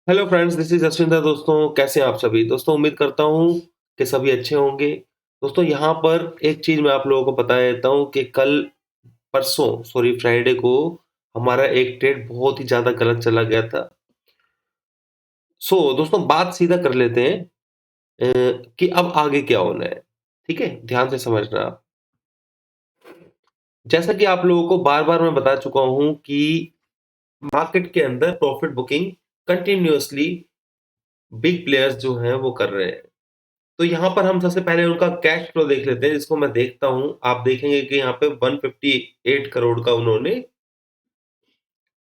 Hello friends, this is Ashwinder. दोस्तों, कैसे हैं आप सभी? दोस्तों, उम्मीद करता हूँ कि सभी अच्छे होंगे। दोस्तों, यहाँ पर एक चीज़ मैं आप लोगों को बता देता हूँ कि कल परसों सॉरी फ्राइडे को हमारा एक ट्रेड बहुत ही ज़्यादा गलत चला गया था। दोस्तों, बात सीधा कर लेते हैं कि अब आगे क्या होना है। ठीक है? ध्यान से समझना आप। जैसा कि आप लोगों को बार-बार मैं बता चुका हूँ कि मार्केट के अंदर profit booking continuously big players जो हैं वो कर रहे हैं। तो यहाँ पर हम सबसे पहले उनका कैश फ्लो देख लेते हैं, जिसको मैं देखता हूँ। आप देखेंगे कि यहाँ पे 158 करोड़ का उन्होंने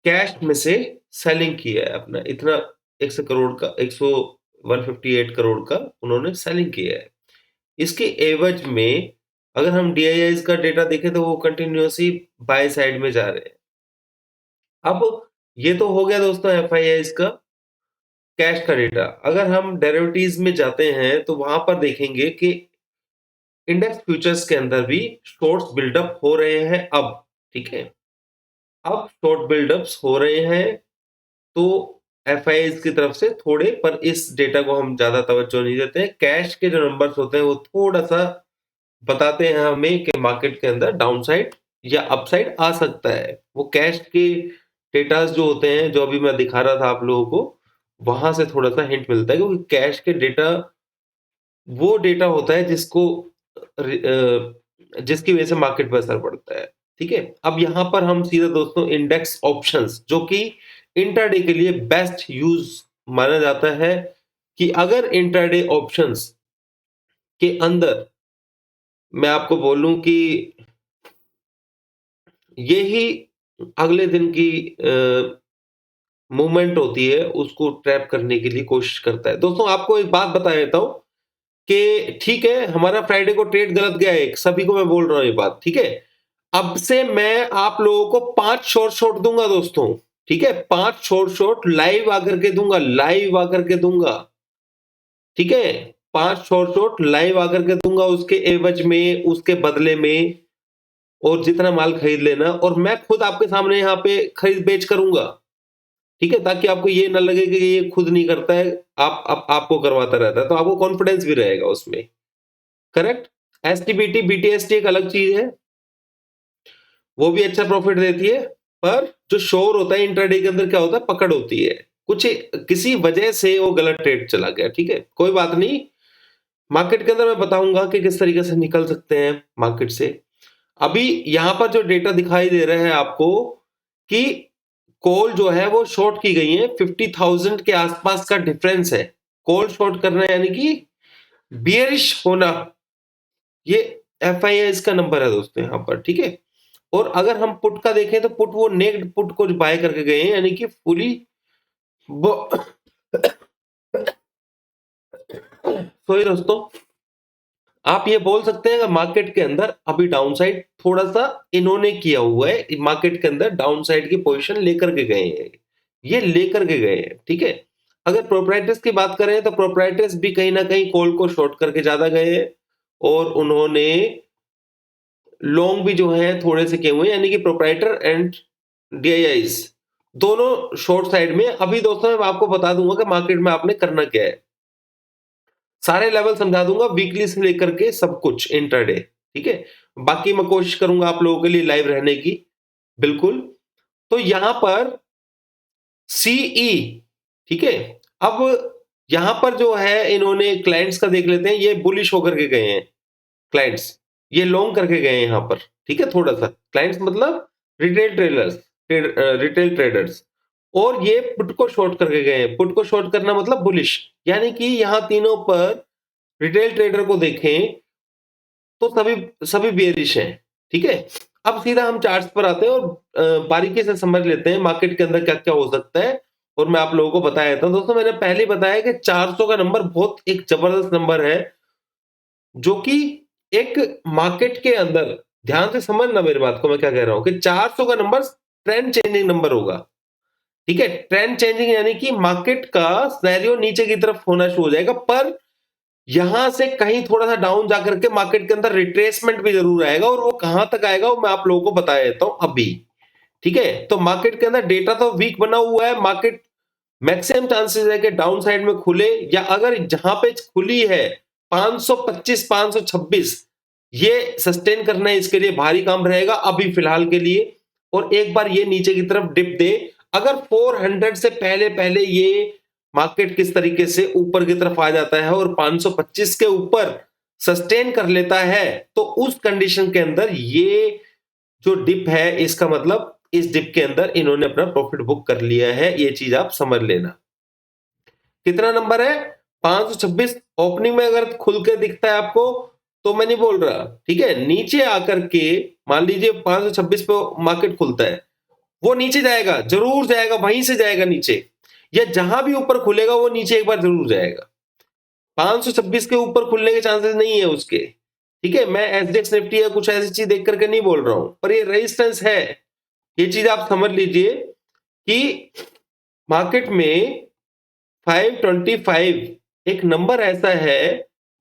कैश में से सेलिंग किया है अपना। इतना 100 करोड़ का 100 158 करोड़ का उन्होंने सेलिंग किया है। इसके एवज में अगर हम डीआईआईज़ का डेटा देखें तो वो कंटिन्यूअसली बाय साइड में जा रहे हैं। अब ये तो हो गया दोस्तों एफआईआईज़ का कैश का डेटा। अगर हम डेरिवेटिव्स में जाते हैं तो वहां पर देखेंगे कि इंडेक्स फ्यूचर्स के अंदर भी शॉर्ट्स बिल्डअप हो रहे हैं अब। ठीक है? अब शॉर्ट बिल्डअप्स हो रहे हैं, तो एफआईआईज़ की तरफ से थोड़े, पर इस डेटा को हम ज़्यादा तवज्जो नहीं देते हैं। कैश के जो नंबर्स होते हैं वो थोड़ा-सा बताते हैं हमें कि मार्केट के अंदर डाउनसाइड या अपसाइड आ सकता है। वो कैश के डेटास जो होते हैं, जो अभी मैं दिखा रहा था आप लोगों को, वहाँ से थोड़ा-सा हिंट मिलता है, क्योंकि कैश के डेटा वो डेटा होता है जिसकी वजह से मार्केट पे असर पड़ता है। ठीक है? अब यहाँ पर हम सीधा दोस्तों इंडेक्स ऑप्शंस, जो कि इंट्राडे के लिए बेस्ट यूज़ माना जाता है, कि अगर इंट्राडे ऑप्शंस के अंदर मैं आपको बोलूँ कि ये ही अगले दिन की मूवमेंट होती है, उसको ट्रैप करने के लिए कोशिश करता है। दोस्तों, आपको एक बात बता देता हूँ कि ठीक है, हमारा फ्राइडे को ट्रेड गलत गया है, सभी को मैं बोल रहा हूँ ये बात। ठीक है? अब से मैं आप लोगों को 5 शॉर्ट दूंगा दोस्तों। ठीक है? 5 शॉर्ट लाइव आकर के दूंगा, लाइव आकर के दूंगा। ठीक है? 5 शॉर्ट लाइव आकर के दूंगा, उसके एवज में, उसके बदले में, और जितना माल खरीद लेना, और मैं खुद आपके सामने यहाँ पे खरीद बेच करूंगा। ठीक है? ताकि आपको ये ना लगे कि ये खुद नहीं करता है, आपको करवाता रहता है, तो आपको कॉन्फिडेंस भी रहेगा उसमें। करेक्ट? एसटीबीटी, बीटीएसटी एक अलग चीज है, वो भी अच्छा प्रॉफिट देती है, पर जो शोर होता है इंट्राडे के अंदर क्या होता है, पकड़ होती है। कुछ किसी वजह से वो गलत ट्रेड चला गया। ठीक है? कोई बात नहीं, मार्केट के अंदर मैं बताऊंगा कि किस तरीके से निकल सकते हैं मार्केट से। अभी यहां पर जो डेटा दिखाई दे रहा है आपको, कि कॉल जो है वो शॉर्ट की गई है, 50,000 के आसपास का डिफरेंस है। कॉल शॉर्ट करना यानी कि बियरिश होना, ये एफआईआईज़ का नंबर है दोस्तों यहाँ पर। ठीक है? और अगर हम पुट का देखें तो पुट, वो नेक्ड पुट को बाय करके गए हैं, यानी कि फुली सॉरी दोस्तों, आप ये बोल सकते हैं कि मार्केट के अंदर अभी डाउनसाइड थोड़ा-सा इन्होंने किया हुआ है। मार्केट के अंदर डाउनसाइड की पोजीशन लेकर के गए हैं। ये लेकर के गए हैं। ठीक है? अगर प्रोप्राइटर्स की बात करें तो प्रोप्राइटर्स भी कहीं न कहीं कॉल को शॉर्ट करके ज़्यादा गए हैं, और उन्होंने लॉन्ग भी जो है थोड़े से किए हुए हैं, यानी कि प्रोप्राइटर एंड डीआईआईज़ दोनों शॉर्ट साइड में। अभी दोस्तों मैं आपको बता दूंगा कि मार्केट में आपने करना क्या है। सारे लेवल समझा दूंगा, वीकली से लेकर के सब कुछ इंट्राडे। ठीक है? बाकी मैं कोशिश करूंगा आप लोगों के लिए लाइव रहने की, बिल्कुल। तो यहां पर सीई, ठीक है, अब यहां पर जो है इन्होंने क्लाइंट्स का देख लेते हैं, ये बुलिश होकर के गए हैं क्लाइंट्स, ये लॉन्ग करके गए हैं यहां पर। ठीक है? थोड़ा सा क्लाइंट्स मतलब रिटेल ट्रेडर्स, रिटेल ट्रेडर्स, और ये पुट को शॉर्ट करके गए हैं। पुट को शॉर्ट करना मतलब बुलिश, यानी कि यहां तीनों पर रिटेल ट्रेडर को देखें तो सभी सभी बेयरिश हैं। ठीक है? अब सीधा हम चार्ट्स पर आते हैं और बारीकी से समझ लेते हैं मार्केट के अंदर क्या-क्या हो सकता है, और मैं आप लोगों को बता देता हूं। दोस्तों, मैंने पहले ही बताया कि 400 का नंबर बहुत एक जबरदस्त नंबर है, जो कि एक मार्केट के अंदर, ध्यान से समझना मेरी बात को, मैं क्या कह रहा हूं, कि 400 का नंबर ट्रेंड चेंजिंग नंबर होगा। ठीक है? ट्रेंड चेंजिंग यानी कि मार्केट का सिनेरियो नीचे की तरफ होना शुरू हो जाएगा, पर यहां से कहीं थोड़ा-सा डाउन जाकर के मार्केट के अंदर रिट्रेसमेंट भी ज़रूर आएगा, और वो कहां तक आएगा वो मैं आप लोगों को बता देता हूं अभी। ठीक है? तो मार्केट के अंदर डेटा तो वीक बना हुआ है, मार्केट मैक्सिमम चांसेस है कि डाउन साइड में खुले, या अगर जहां पे खुली है 525 526, ये सस्टेन करना है, इसके लिए भारी काम रहेगा अभी फिलहाल के लिए। और एक बार ये नीचे की तरफ डिप दे, अगर 400 से पहले पहले ये मार्केट किस तरीके से ऊपर की तरफ आ जाता है और 525 के ऊपर सस्टेन कर लेता है, तो उस कंडीशन के अंदर ये जो डिप है, इसका मतलब इस डिप के अंदर इन्होंने अपना प्रॉफिट बुक कर लिया है, ये चीज आप समझ लेना। कितना नंबर है? 526। ओपनिंग में अगर खुल के दिखता है आपको तो मैं नहीं बोल रहा, ठीक है। नीचे आकर के मान लीजिए 526 पे मार्केट खुलता है, वो नीचे जाएगा, जरूर जाएगा, वहीं से जाएगा नीचे, या जहां भी ऊपर खुलेगा वो नीचे एक बार जरूर जाएगा। 526 के ऊपर खुलने के चांसेस नहीं है उसके, ठीक है। मैं एसडीएक्स निफ्टी या कुछ ऐसी चीज देख करके नहीं बोल रहा हूं, पर ये रेजिस्टेंस है, ये चीज आप समझ लीजिए कि मार्केट में 525 एक नंबर ऐसा है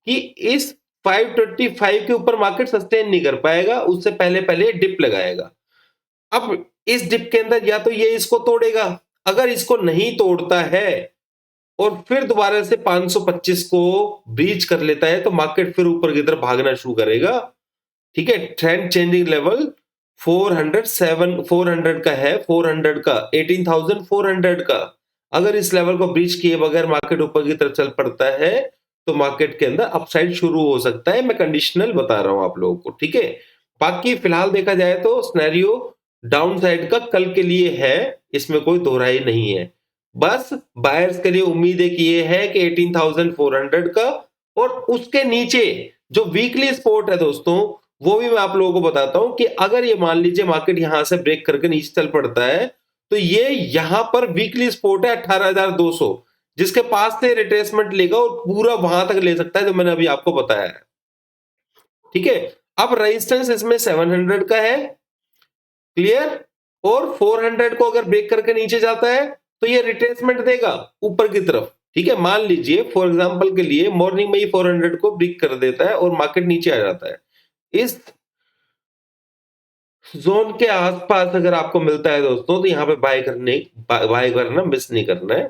कि इस 525 के ऊपर मार्केट सस्टेन नहीं कर पाएगा, उससे पहले पहले डिप लगाएगा। अब इस डिप के अंदर या तो ये इसको तोड़ेगा, अगर इसको नहीं तोड़ता है और फिर दोबारा से 525 को ब्रीच कर लेता है, तो मार्केट फिर ऊपर की तरफ भागना शुरू करेगा, ठीक है। ट्रेंड चेंजिंग लेवल 400 का है, 400 का, 18,400 का, अगर इस लेवल को ब्रीच किए बगैर मार्केट ऊपर की तरफ चल पड़ता है, तो मार्केट के अंदर अपसाइड शुरू हो सकता है। मैं कंडीशनल बता रहा हूं आप लोगों को, ठीक है। बाकी फिलहाल देखा जाए तो स्नैरियो डाउन साइड का कल के लिए है, इसमें कोई दोहराई नहीं है। बस बायर्स के लिए उम्मीद है कि ये है कि 18,400 का, और उसके नीचे जो वीकली सपोर्ट है दोस्तों, वो भी मैं आप लोगों को बताता हूं कि अगर ये मान लीजिए मार्केट यहां से ब्रेक करके नीचे चल पड़ता है, तो ये यहां पर वीकली सपोर्ट है 18,200, जिसके पास से रिट्रेसमेंट लेगा और पूरा वहां तक ले सकता है, जो मैंने अभी आपको बताया है, ठीक है। अब रेजिस्टेंस इसमें 700 का है, क्लियर। और 400 को अगर ब्रेक करके नीचे जाता है तो ये रिट्रेसमेंट देगा ऊपर की तरफ, ठीक है। मान लीजिए फॉर एग्जांपल के लिए मॉर्निंग में ही 400 को ब्रेक कर देता है और मार्केट नीचे आ जाता है, इस जोन के आसपास अगर आपको मिलता है दोस्तों, तो यहाँ पे बाय करना मिस नहीं करना है,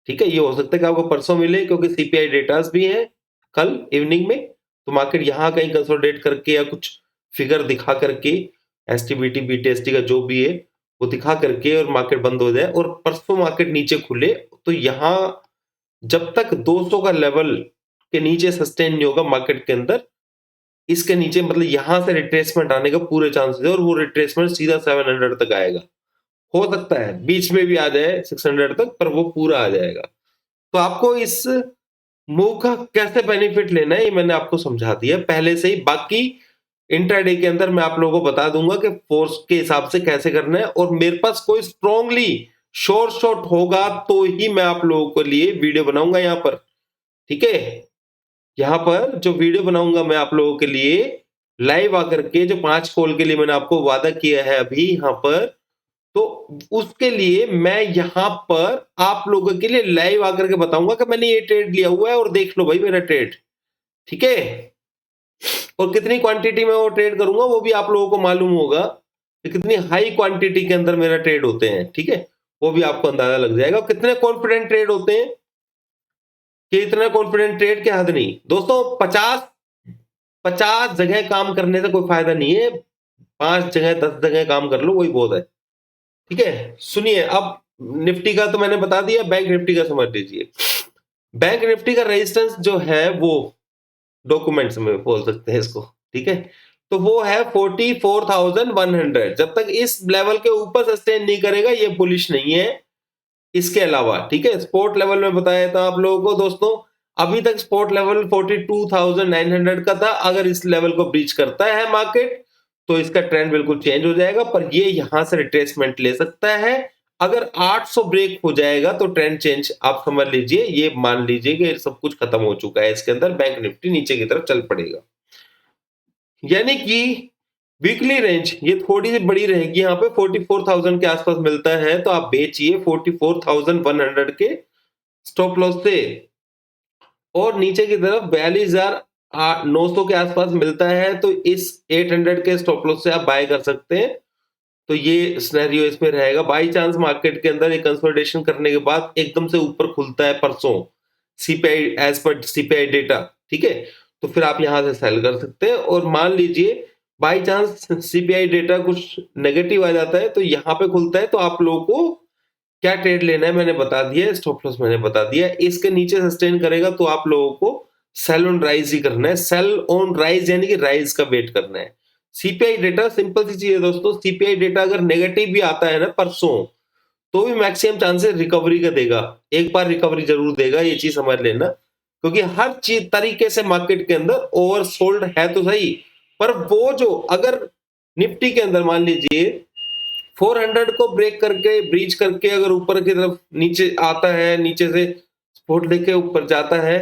ठीक है। ये हो सकता है कि आपको परसों मिले, क्योंकि सीपीआई डेटास भी है कल इवनिंग में, तो मार्केट यहाँ कहीं कंसोलिडेट करके या कुछ फिगर दिखा करके, एसटीबीटी बीटीएसटी का जो भी है वो दिखा करके और मार्केट बंद हो जाए और परसों मार्केट नीचे खुले, तो यहाँ जब तक 200 का लेवल के नीचे सस्टेन नहीं होगा मार्केट के अंदर, इसके नीचे मतलब यहां से रिट्रेसमेंट आने का पूरे चांसेस है, और वो रिट्रेसमेंट सीधा 700 तक आएगा। हो सकता है बीच में भी आ जाए 600 तक, पर वो पूरा आ जाएगा। तो आपको इस मूव का कैसे बेनिफिट लेना है, ये मैंने आपको समझा दिया पहले से ही। बाकी इंट्राडे के अंदर मैं आप लोगों को बता दूंगा कि फोर्स के हिसाब से कैसे करना है, और मेरे पास कोई स्ट्रॉन्गली शॉर्ट होगा तो ही मैं आप लोगों के लिए वीडियो बनाऊंगा यहाँ पर, ठीक है। यहाँ पर जो वीडियो बनाऊंगा मैं आप लोगों के लिए लाइव आकर के, जो 5 कॉल के लिए मैंने आपको वादा किया है अभी यहाँ पर, तो उसके लिए मैं यहाँ पर आप लोगों के लिए लाइव आकर के बताऊंगा कि मैंने ये ट्रेड लिया हुआ है और देख लो भाई मेरा ट्रेड, ठीक है। और कितनी क्वांटिटी में वो ट्रेड करूंगा वो भी आप लोगों को मालूम होगा कि कितनी हाई क्वांटिटी के अंदर मेरा ट्रेड होते हैं, ठीक है। वो भी आपको अंदाजा लग जाएगा, कितने कॉन्फिडेंट ट्रेड होते हैं कि इतना कॉन्फिडेंट ट्रेड के हद नहीं दोस्तों। 50 जगह काम करने से कोई फायदा नहीं है, 5 जगह 10 जगह काम कर लो वही बहुत है, ठीक है। सुनिए, अब निफ्टी का तो मैंने बता दिया, बैंक निफ्टी का समझ लीजिए। बैंक निफ्टी का रेजिस्टेंस जो है वो डॉक्यूमेंट्स में बोल सकते हैं इसको, ठीक है। तो वो है 44,100, जब तक इस लेवल के ऊपर सस्टेन नहीं करेगा ये बुलिश नहीं है। इसके अलावा, ठीक है, स्पोर्ट लेवल में बताया था आप लोगों को दोस्तों, अभी तक स्पोर्ट लेवल 42,900 का था। अगर इस लेवल को ब्रीच करता है मार्केट तो इसका ट्रेंड बिल्कुल चेंज हो जाएगा, पर ये यहां से रिट्रेसमेंट ले सकता है। अगर 800 ब्रेक हो जाएगा तो ट्रेंड चेंज आप समझ लीजिए, ये मान लीजिए कि सब कुछ खत्म हो चुका है, इसके अंदर बैंक निफ्टी नीचे की तरफ चल पड़ेगा। यानी कि वीकली रेंज ये थोड़ी सी बड़ी रहेगी, यहाँ पे 44,000 के आसपास मिलता है तो आप बेचिए 44,100 के स्टॉप लॉस से, और नीचे की तरफ 42,900 के आसपास मिलता है तो इस 800 के स्टॉप लॉस से आप बाय कर सकते हैं। तो ये सिनेरियो इसमें रहेगा। बाई चांस मार्केट के अंदर एक कंसोलिडेशन करने के बाद एकदम से ऊपर खुलता है परसों CPI, as per CPI data, ठीक है, तो फिर आप यहां से सेल कर सकते हैं। और मान लीजिए बाई चांस सीपीआई डेटा कुछ नेगेटिव आ जाता है तो यहाँ पे खुलता है, तो आप लोगों को क्या ट्रेड लेना है मैंने बता दिया, स्टॉप लॉस मैंने बता दिया। इसके नीचे सस्टेन करेगा तो आप लोगों को सेल ऑन राइज ही करना है, सेल ऑन राइज यानी कि राइज का वेट करना है। सीपीआई डेटा सिंपल सी चीज है दोस्तों, सीपीआई डेटा अगर नेगेटिव भी आता है ना परसों, तो भी मैक्सिमम चांसेस रिकवरी का देगा, एक बार रिकवरी जरूर देगा, ये चीज समझ लेना। क्योंकि हर चीज तरीके से मार्केट के अंदर ओवरसोल्ड है तो सही, पर वो जो अगर निफ्टी के अंदर मान लीजिए 400 को ब्रेक करके ब्रीच करके अगर ऊपर की तरफ नीचे आता है, नीचे से सपोर्ट लेके ऊपर जाता है,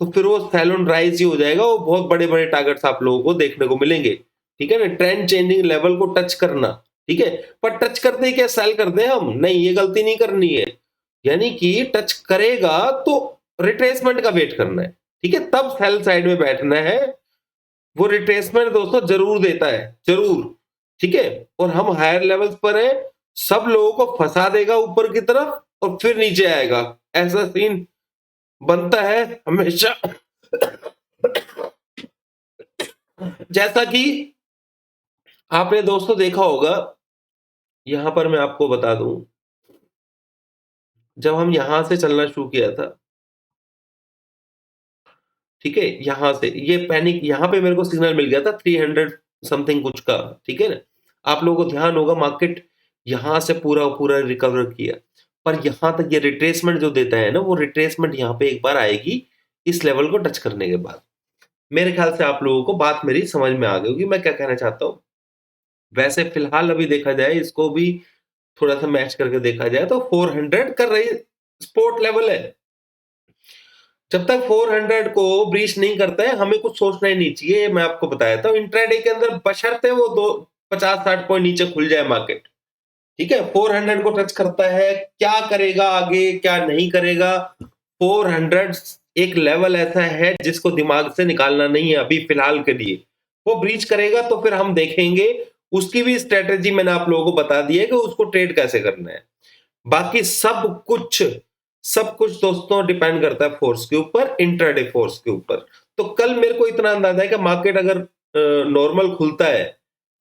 तो फिर वो सेल ऑन राइज ही हो जाएगा। वो बहुत बड़े बड़े टारगेट्स आप लोगों को देखने को मिलेंगे, ठीक है ना। ट्रेंड चेंजिंग लेवल को टच करना, ठीक है, पर टच करते ही क्या सेल कर दें हम? नहीं, ये गलती नहीं करनी है। यानी कि टच करेगा तो रिट्रेसमेंट का वेट करना है, ठीक है, तब सेल साइड में बैठना है। वो रिट्रेसमेंट दोस्तों जरूर देता है, जरूर, ठीक है। और हम हायर लेवल्स पर हैं, सब लोगों को फंसा देगा ऊपर की तरफ और फिर नीचे आएगा, ऐसा सीन बनता है हमेशा। जैसा कि आपने दोस्तों देखा होगा, यहां पर मैं आपको बता दूं, जब हम यहां से चलना शुरू किया था, ठीक है, यहां से ये पैनिक, यहां पे मेरे को सिग्नल मिल गया था 300 समथिंग कुछ का, ठीक है ना। आप लोगों को ध्यान होगा मार्केट यहां से पूरा पूरा रिकवर किया, पर यहां तक ये रिट्रेसमेंट जो देता है ना, वो रिट्रेसमेंट यहां पे एक बार आएगी इस लेवल को टच करने के बाद। मेरे ख्याल से आप लोगों को बात मेरी समझ में आ गई होगी मैं क्या कहना चाहता हूँ। वैसे फिलहाल अभी देखा जाए, इसको भी थोड़ा सा मैच करके देखा जाए तो 400 कर रही सपोर्ट लेवल है। जब तक 400 को ब्रीच नहीं करता है हमें कुछ सोचना ही नहीं चाहिए, मैं आपको बताया था। इंट्राडे के अंदर बशर्ते वो 50-60 पॉइंट नीचे खुल जाए मार्केट, ठीक है, 400 को टच करता है, क्या करेगा आगे क्या नहीं करेगा। 400 एक लेवल ऐसा है जिसको दिमाग से निकालना नहीं है अभी फिलहाल के लिए। वो ब्रीच करेगा तो फिर हम देखेंगे, उसकी भी स्ट्रेटेजी मैंने आप लोगों को बता दी है कि उसको ट्रेड कैसे करना है। बाकी सब कुछ दोस्तों डिपेंड करता है फोर्स के ऊपर, इंट्राडे फोर्स के ऊपर। तो कल मेरे को इतना अंदाजा है कि मार्केट अगर नॉर्मल खुलता है,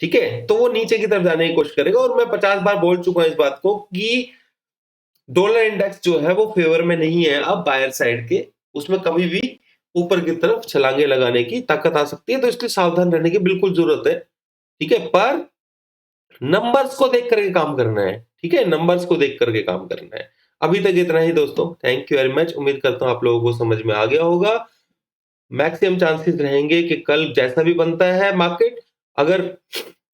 ठीक है, तो वो नीचे की तरफ जाने की कोशिश करेगा। और मैं 50 बार बोल चुका हूं इस बात को कि डॉलर इंडेक्स जो है वो फेवर में नहीं है अब बायर साइड के, उसमें कभी भी ऊपर की तरफ छलांगे लगाने की ताकत आ सकती है, तो इसलिए सावधान रहने की बिल्कुल जरूरत है, ठीक है। पर नंबर्स को देख करके काम करना है, ठीक है, नंबर्स को देख करके काम करना है। अभी तक इतना ही दोस्तों, थैंक यू वेरी मच। उम्मीद करता हूं आप लोगों को समझ में आ गया होगा। मैक्सिमम चांसेस रहेंगे कि कल जैसा भी बनता है मार्केट, अगर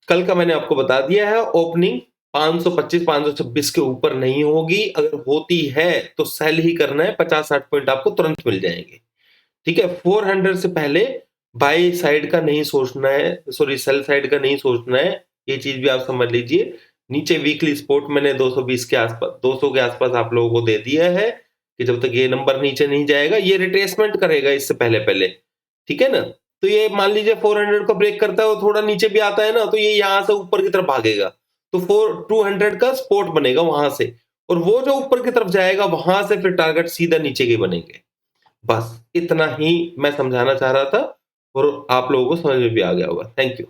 कल का मैंने आपको बता दिया है ओपनिंग 525 526 के ऊपर नहीं होगी, अगर होती है तो सेल ही करना है, 50-60 पॉइंट आपको तुरंत मिल जाएंगे, ठीक है। 400 से पहले बाई साइड का नहीं सोचना है, सॉरी सेल साइड का नहीं सोचना है, ये चीज भी आप समझ लीजिए। नीचे वीकली सपोर्ट मैंने 220 के आसपास, 200 के आसपास आप लोगों को दे दिया है कि जब तक ये नंबर नीचे नहीं जाएगा ये रिट्रेसमेंट करेगा इससे पहले पहले, ठीक है ना। तो ये मान लीजिए 400 को ब्रेक करता है और थोड़ा नीचे भी आता है ना, तो ये यहां से ऊपर की तरफ भागेगा, तो 200 का सपोर्ट बनेगा वहां से, और वो जो ऊपर की तरफ जाएगा वहां से फिर टारगेट सीधा नीचे के बनेंगे। बस इतना ही मैं समझाना चाह रहा था और आप लोगों को समझ में भी आ गया होगा। Thank you.